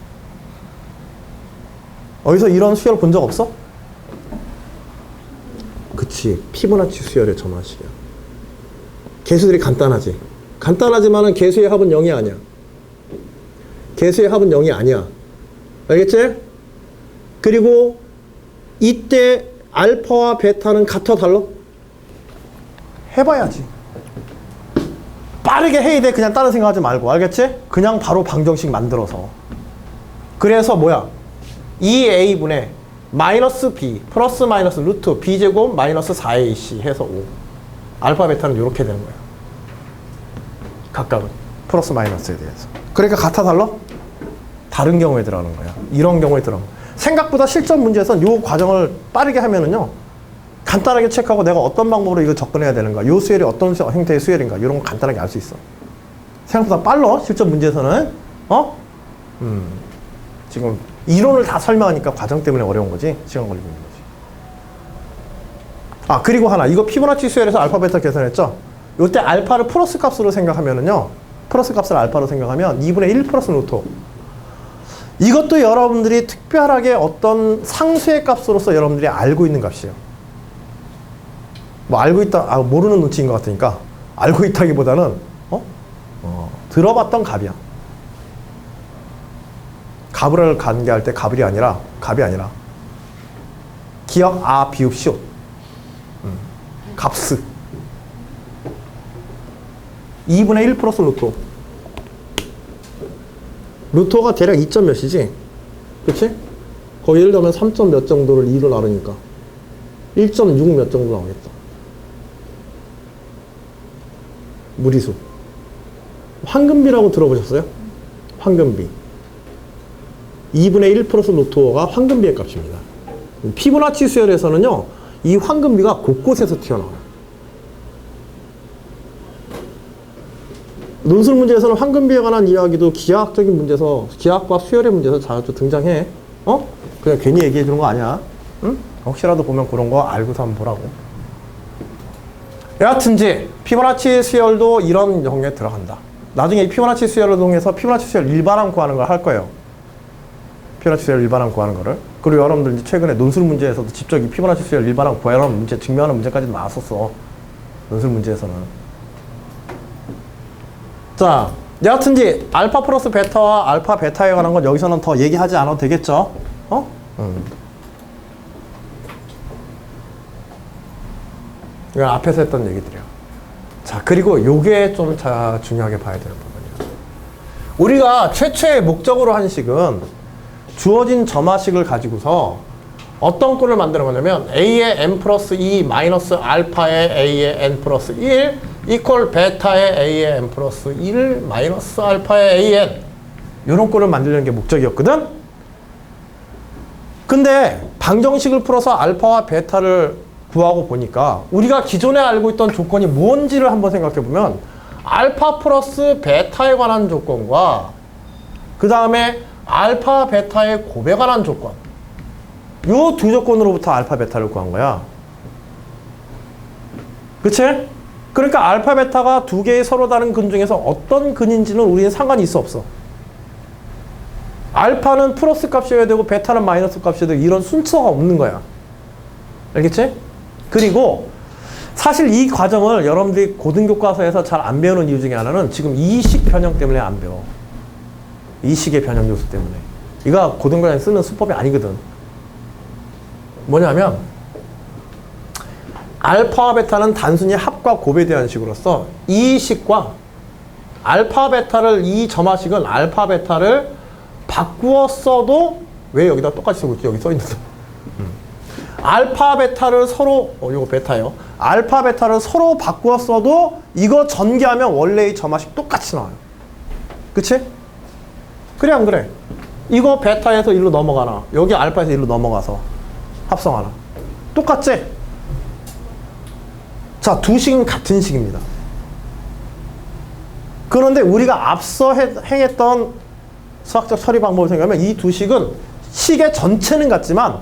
어디서 이런 수열 본 적 없어? 그치. 피보나치 수열의 점화식이야. 개수들이 간단하지. 간단하지만은 개수의 합은 0이 아니야. 개수의 합은 0이 아니야. 알겠지? 그리고 이때 알파와 베타는 같아 달라? 해봐야지. 빠르게 해야 돼. 그냥 다른 생각하지 말고. 알겠지? 그냥 바로 방정식 만들어서. 그래서 뭐야? 2a분의 마이너스 b 플러스 마이너스 루트 b제곱 마이너스 4ac 해서 5. 알파 베타는 이렇게 되는 거야. 각각은. 플러스 마이너스에 대해서. 그러니까 같아 달라? 다른 경우에 들어가는 거야. 이런 경우에 들어가는 거야. 생각보다 실전 문제에서는 이 과정을 빠르게 하면은요. 간단하게 체크하고 내가 어떤 방법으로 이거 접근해야 되는가. 이 수열이 어떤 형태의 수열인가. 이런 거 간단하게 알 수 있어. 생각보다 빨라. 실전 문제에서는. 지금 이론을 다 설명하니까 과정 때문에 어려운 거지. 시간 걸리고 있는 거지. 아, 그리고 하나. 이거 피보나치 수열에서 알파 베타 계산했죠? 요때 알파를 플러스 값으로 생각하면은요. 플러스 값을 알파로 생각하면 2분의 1 플러스 루트. 이것도 여러분들이 특별하게 어떤 상수의 값으로서 여러분들이 알고 있는 값이에요. 뭐 알고 있다, 모르는 눈치인 것 같으니까 알고 있다기보다는 들어봤던 값이야. 값을 관계할 때 값이 아니라 기억, 비읍, 시옷. 값스. 2분의 1 플러스 루트. 루터가 대략 2점 몇이지? 그치? 거기 예를 들면 3점 몇 정도를 2로 나누니까 1.6 몇 정도 나오겠다. 무리수. 황금비라고 들어보셨어요? 황금비. 2분의 1 플러스 루트가 황금비의 값입니다. 피보나치 수열에서는요, 이 황금비가 곳곳에서 튀어나와요. 논술 문제에서는 황금비에 관한 이야기도 기하학적인 문제에서, 기하학과 수열의 문제에서 자주 등장해. 그냥 괜히 얘기해 주는 거 아니야. 응? 혹시라도 보면 그런 거 알고서 한번 보라고. 여하튼지 피보나치 수열도 이런 경우에 들어간다. 나중에 이 피보나치 수열을 통해서 피보나치 수열 일반항 구하는 걸 할 거예요. 피보나치 수열 일반항 구하는 거를. 그리고 여러분들 이제 최근에 논술 문제에서도 직접 이 피보나치 수열 일반항 구하라는 문제, 증명하는 문제까지 나왔었어. 논술 문제에서는. 자, 여하튼지 알파 플러스 베타와 알파 베타에 관한 건 여기서는 더 얘기하지 않아도 되겠죠? 이건 앞에서 했던 얘기들이야. 자, 그리고 요게 좀 중요하게 봐야 되는 부분이야. 우리가 최초의 목적으로 한 식은 주어진 점화식을 가지고서 어떤 꼴을 만드는 거냐면 a의 n 플러스 2 마이너스 알파의 a의 n 플러스 1 이퀄 베타의 a의 n 플러스 1 마이너스 알파의 an 이런 꼴을 만들려는 게 목적이었거든. 근데 방정식을 풀어서 알파와 베타를 구하고 보니까 우리가 기존에 알고 있던 조건이 뭔지를 한번 생각해 보면 알파 플러스 베타에 관한 조건과 그 다음에 알파 베타의 곱에 관한 조건, 요 두 조건으로부터 알파 베타를 구한 거야. 그치? 그러니까 알파 베타가 두 개의 서로 다른 근 중에서 어떤 근인지는 우리는 상관이 있어 없어. 알파는 플러스 값이어야 되고 베타는 마이너스 값이어야 되고 이런 순서가 없는 거야. 알겠지? 그리고 사실 이 과정을 여러분들이 고등교과서에서 잘 안 배우는 이유 중에 하나는 지금 이식 변형 때문에 안 배워. 이식의 변형 요소 때문에. 이거 고등교과서에 쓰는 수법이 아니거든. 뭐냐면 알파와 베타는 단순히 합과 곱에 대한 식으로서 이 식과 알파 베타를, 이 점화식은 알파 베타를 바꾸어 써도 왜 여기다 똑같이 쓰고 있지? 여기 써 있는데. 알파 베타를 서로, 이거 베타예요. 알파 베타를 서로 바꾸어 써도 이거 전개하면 원래의 점화식 똑같이 나와요. 그치? 그래 안 그래? 이거 베타에서 일로 넘어가나, 여기 알파에서 일로 넘어가서 합성하나. 똑같지? 자, 두 식은 같은 식입니다. 그런데 우리가 앞서 행했던 수학적 처리 방법을 생각하면 이 두 식은 식의 전체는 같지만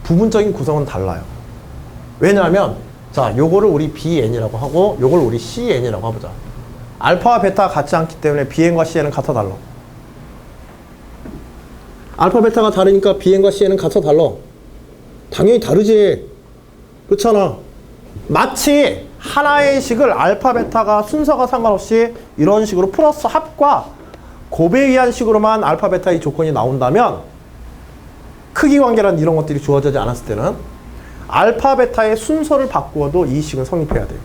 부분적인 구성은 달라요. 왜냐하면 자, 요거를 우리 BN이라고 하고 요걸 우리 CN이라고 해보자. 알파와 베타가 같지 않기 때문에 BN과 CN은 같아 달라. 알파 베타가 다르니까 BN과 CN은 같아 달라? 당연히 다르지. 그렇잖아. 마치 하나의 식을 알파 베타가 순서가 상관없이 이런 식으로 플러스 합과 곱에 의한 식으로만 알파 베타의 조건이 나온다면 크기 관계란 이런 것들이 주어지지 않았을 때는 알파 베타의 순서를 바꾸어도 이 식은 성립해야 돼요.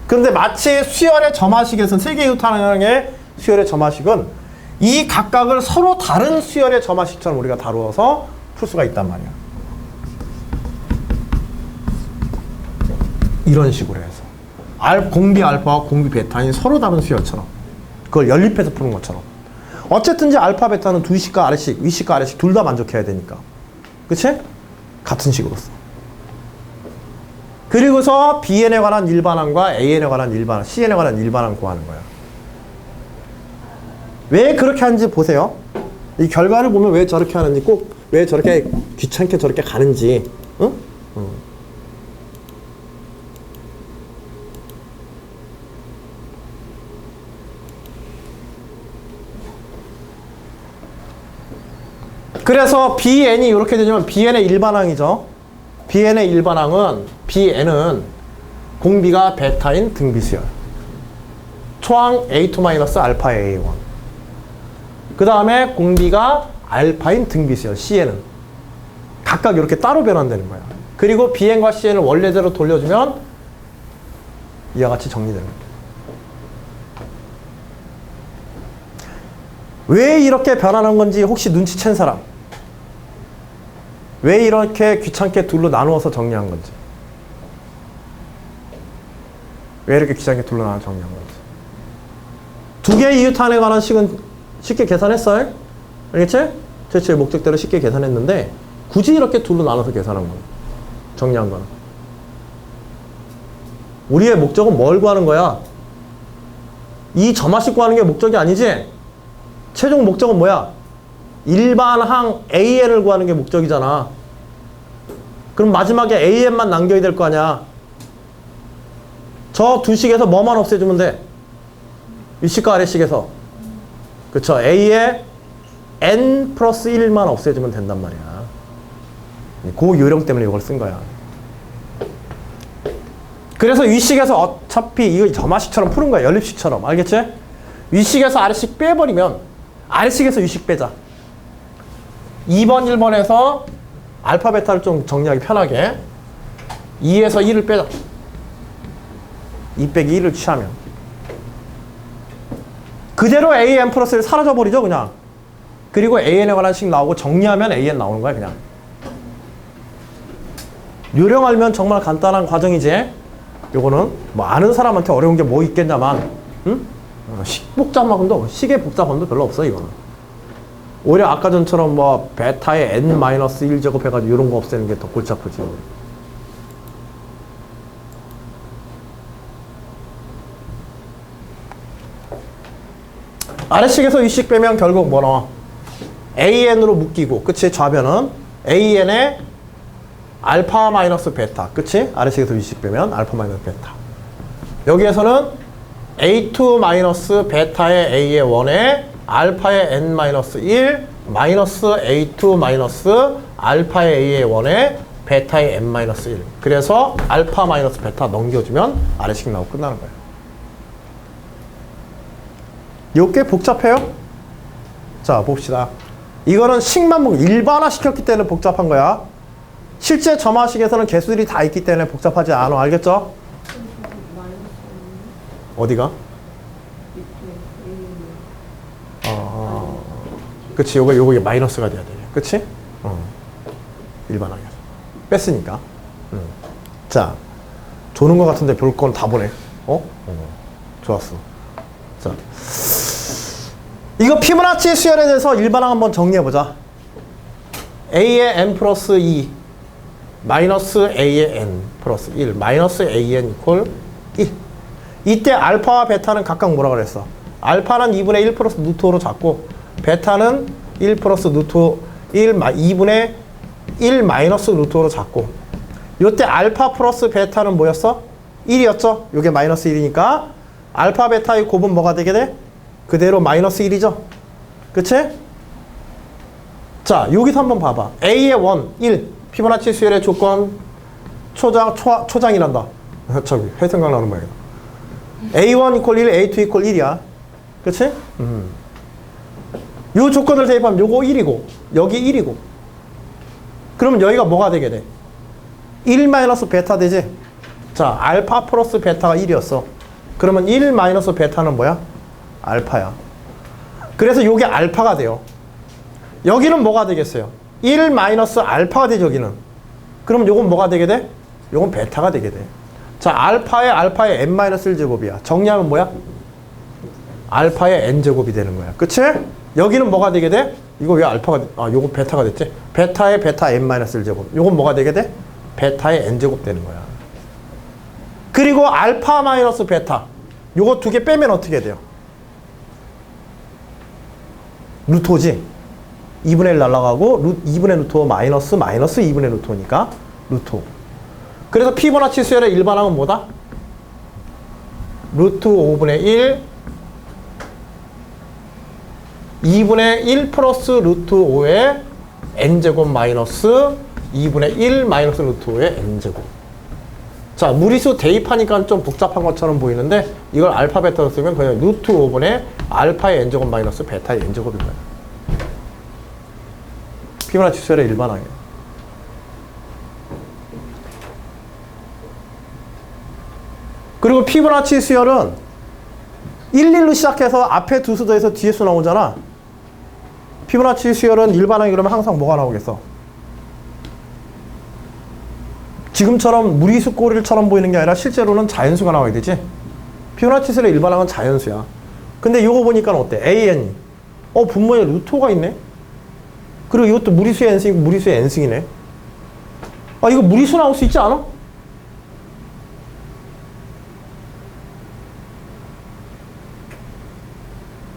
그런데 마치 수열의 점화식에서 세 개의 유탄항의 수열의 점화식은 이 각각을 서로 다른 수열의 점화식처럼 우리가 다루어서 풀 수가 있단 말이야. 이런 식으로 해서 공비 알파와 공비 베타인 서로 다른 수열처럼 그걸 연립해서 푸는 것처럼 어쨌든지 알파 베타는 두 식과 아래식, 위식과 아래식 둘 다 만족해야 되니까 그치? 같은 식으로서 그리고서 BN에 관한 일반항과 AN에 관한 일반항, CN에 관한 일반항 구하는 거야. 왜 그렇게 하는지 보세요. 이 결과를 보면 왜 저렇게 하는지 꼭 왜 저렇게 귀찮게 저렇게 가는지 응? 그래서 BN이 이렇게 되면 BN의 일반항이죠. BN의 일반항은 BN은 공비가 베타인 등비수열. 초항 A2-알파 A1. 그 다음에 공비가 알파인 등비수열 CN은 각각 이렇게 따로 변환되는 거야. 그리고 BN과 CN을 원래대로 돌려주면 이와 같이 정리되는 거야. 왜 이렇게 변하는 건지 혹시 눈치챈 사람? 왜 이렇게 귀찮게 둘로 나누어서 정리한 건지? 왜 이렇게 귀찮게 둘로 나눠서 정리한 건지? 두 개의 이유탄에 관한 식은 쉽게 계산했어요? 알겠지? 제출 목적대로 쉽게 계산했는데 굳이 이렇게 둘로 나눠서 계산한 거예요. 정리한 거는. 우리의 목적은 뭘 구하는 거야? 이 점화식 구하는 게 목적이 아니지? 최종 목적은 뭐야? 일반항 AN을 구하는 게 목적이잖아. 그럼 마지막에 AN만 남겨야 될 거 아니야. 저 두 식에서 뭐만 없애주면 돼? 위식과 아래식에서. 그쵸? A에 N 플러스 1만 없애주면 된단 말이야. 그 요령 때문에 이걸 쓴 거야. 그래서 위식에서 어차피 이거 점화식처럼 푸는 거야. 연립식처럼. 알겠지? 위식에서 아래식 빼버리면 아래식에서 위식 빼자. 2번, 1번에서 알파, 베타를 좀 정리하기 편하게 2에서 1을 빼자. 2 빼기 1을 취하면 그대로 AN 플러스 1 사라져버리죠 그냥. 그리고 AN에 관한 식 나오고 정리하면 AN 나오는 거야 그냥. 요령 알면 정말 간단한 과정이지. 요거는 뭐 아는 사람한테 어려운 게 뭐 있겠냐만 응? 식 복잡함도 식의 복잡함도 별로 없어 이거는. 오히려 아까 전처럼 뭐 베타의 n-1제곱 해가지고 이런 거 없애는 게 더 골치 아프지. 아래식에서 위식 빼면 결국 뭐 나와? AN으로 묶이고 그치? 좌변은 AN에 알파 마이너스 베타 그치? 아래식에서 위식 빼면 알파 마이너스 베타. 여기에서는 A2 마이너스 베타의 A의 1에 알파의 n-1 마이너스 A2 마이너스 알파의 A의 1에 베타의 n-1 그래서 알파 마이너스 베타 넘겨주면 아래식 나오고 끝나는 거예요. 요게 복잡해요? 자 봅시다. 이거는 식만 일반화 시켰기 때문에 복잡한 거야. 실제 점화식에서는 개수들이 다 있기 때문에 복잡하지 않아. 알겠죠? 어디가? 그치, 요게 마이너스가 돼야 돼. 그치? 일반항에서. 뺐으니까. 자, 조는 것 같은데 별 건 다 보네. 좋았어. 자. 이거 피부나치 수열에 대해서 일반항 한번 정리해보자. A의 n 플러스 2, 마이너스 A의 n 플러스 1, 마이너스 AN 이퀄 1. 이때 알파와 베타는 각각 뭐라 그랬어? 알파는 2분의 1 플러스 루트로 잡고 베타는 1 플러스 루트 2분의 1 마이너스 루트로 잡고 요때 알파 플러스 베타는 뭐였어? 1이었죠? 요게 마이너스 1이니까 알파 베타의 곱은 뭐가 되게 돼? 그대로 마이너스 1이죠? 그치? 자, 여기서 한번 봐봐. A의 원, 1. 피보나치 수열의 조건, 초장이란다. 저기, 회생각 나오는 모양이다. A1 이퀄 1, A2 이퀄 1이야. 그치? 요 조건을 대입하면 요거 1이고, 여기 1이고. 그러면 여기가 뭐가 되게 돼? 1 마이너스 베타 되지? 자, 알파 플러스 베타가 1이었어. 그러면 1 마이너스 베타는 뭐야? 알파야. 그래서 요게 알파가 돼요. 여기는 뭐가 되겠어요? 1 마이너스 알파가 되죠, 여기는. 그러면 요건 뭐가 되게 돼? 요건 베타가 되게 돼. 자, 알파의 n 마이너스 1제곱이야. 정리하면 뭐야? 알파의 n제곱이 되는 거야. 그치? 여기는 뭐가 되게 돼? 이거 왜 알파가, 요거 베타가 됐지? 베타의 베타 n 마이너스 1제곱. 요건 뭐가 되게 돼? 베타의 n제곱 되는 거야. 그리고 알파 마이너스 베타. 요거 두 개 빼면 어떻게 돼요? 루트 5지? 2분의 1 날라가고 2분의 루트 5 마이너스 2분의 루트 5니까 루트 5. 그래서 피보나치 수열의 일반항은 뭐다? 루트 5분의 1 2분의 1 플러스 루트 5의 n제곱 마이너스 2분의 1 마이너스 루트 5의 n제곱. 자, 무리수 대입하니까 좀 복잡한 것처럼 보이는데 이걸 알파 베타로 쓰면 그냥 루트 5분의 알파의 n제곱 마이너스 베타의 n제곱인 거야. 피보나치 수열의 일반항이에요. 그리고 피보나치 수열은 1, 1로 시작해서 앞에 두 수 더해서 뒤에 수 나오잖아. 피보나치 수열은 일반항이 그러면 항상 뭐가 나오겠어? 지금처럼 무리수 꼬리처럼 보이는 게 아니라 실제로는 자연수가 나와야 되지. 피보나치 수열의 일반항은 자연수야. 근데 이거 보니까 어때? AN이 분모에 루트 5가 있네? 그리고 이것도 무리수의 n승이고 무리수의 n승이네. 이거 무리수 나올 수 있지 않아?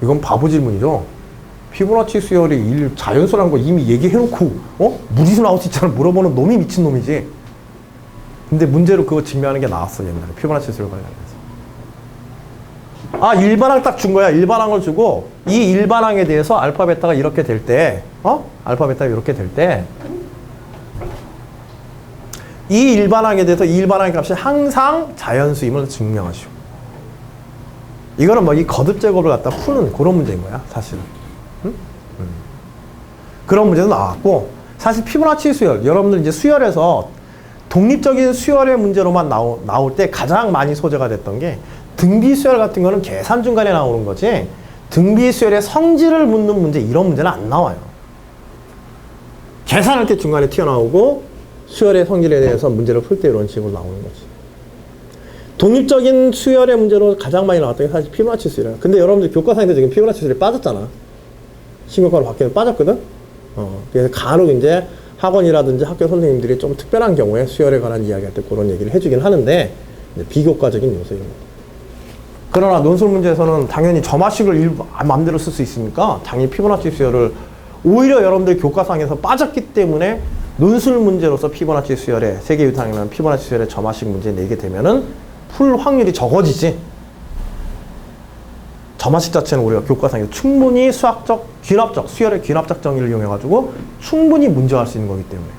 이건 바보 질문이죠. 피보나치 수열이 자연수라는 거 이미 얘기해놓고 무리수 나올 수 있잖아 물어보는 놈이 미친놈이지. 근데 문제로 그거 증명하는 게 나왔어 옛날에 피보나치 수열 관련해서. 일반항 딱 준 거야. 일반항을 주고 이 일반항에 대해서 알파 베타가 이렇게 될 때 알파 베타가 이렇게 될 때 이 일반항에 대해서 이 일반항의 값이 항상 자연수임을 증명하시오. 이거는 뭐 이 거듭 제곱을 갖다 푸는 그런 문제인 거야, 사실은. 응? 그런 문제도 나왔고, 사실 피보나치 수열, 여러분들 이제 수열에서 독립적인 수열의 문제로만 나올 때 가장 많이 소재가 됐던 게 등비 수열 같은 거는 계산 중간에 나오는 거지, 등비 수열의 성질을 묻는 문제, 이런 문제는 안 나와요. 계산할 때 중간에 튀어나오고, 수열의 성질에 대해서 문제를 풀 때 이런 식으로 나오는 거지. 독립적인 수열의 문제로 가장 많이 나왔던 게 사실 피보나치 수열이야. 근데 여러분들 교과서인데 지금 피보나치 수열이 빠졌잖아. 신교과로 바뀌면 빠졌거든? 그래서 간혹 이제 학원이라든지 학교 선생님들이 좀 특별한 경우에 수열에 관한 이야기할 때 그런 얘기를 해주긴 하는데, 비교과적인 요소입니다. 그러나 논술 문제에서는 당연히 점화식을 마음대로 쓸 수 있으니까 당연히 피보나치 수열을 오히려 여러분들 교과상에서 빠졌기 때문에 논술 문제로서 피보나치 수열에 세계 유탄이나 피보나치 수열의 점화식 문제 내게 되면은 풀 확률이 적어지지. 점화식 자체는 우리가 교과상에서 충분히 수학적, 귀납적, 수열의 귀납적 정의를 이용해가지고 충분히 문제화할 수 있는 거기 때문에.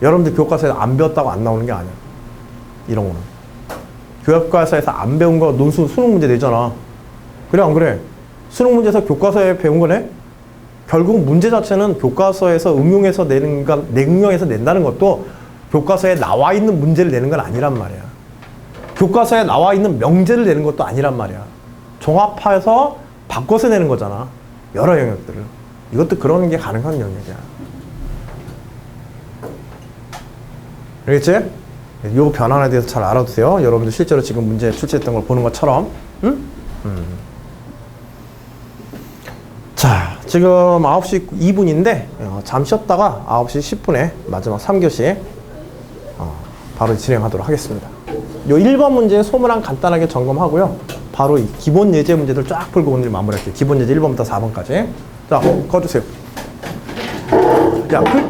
여러분들 교과서에서 안 배웠다고 안 나오는 게 아니야. 이런 거는. 교과서에서 안 배운 거 논술 수능 문제 내잖아. 그래 안 그래? 수능 문제에서 교과서에 배운 거네? 결국 문제 자체는 교과서에서 응용해서 응용해서 낸다는 것도 교과서에 나와 있는 문제를 내는 건 아니란 말이야. 교과서에 나와 있는 명제를 내는 것도 아니란 말이야. 종합해서 바꿔서 내는 거잖아. 여러 영역들을. 이것도 그런 게 가능한 영역이야. 알겠지? 이 변환에 대해서 잘 알아두세요. 여러분들 실제로 지금 문제 출제했던 걸 보는 것처럼. 응? 자, 지금 9시 2분인데 잠시 쉬었다가 9시 10분에 마지막 3교시 바로 진행하도록 하겠습니다. 요 1번 문제 소문항 간단하게 점검하고요. 바로 이 기본 예제 문제들 쫙 풀고 오늘 마무리할게요. 기본 예제 1번부터 4번까지. 자, 꺼주세요. 야,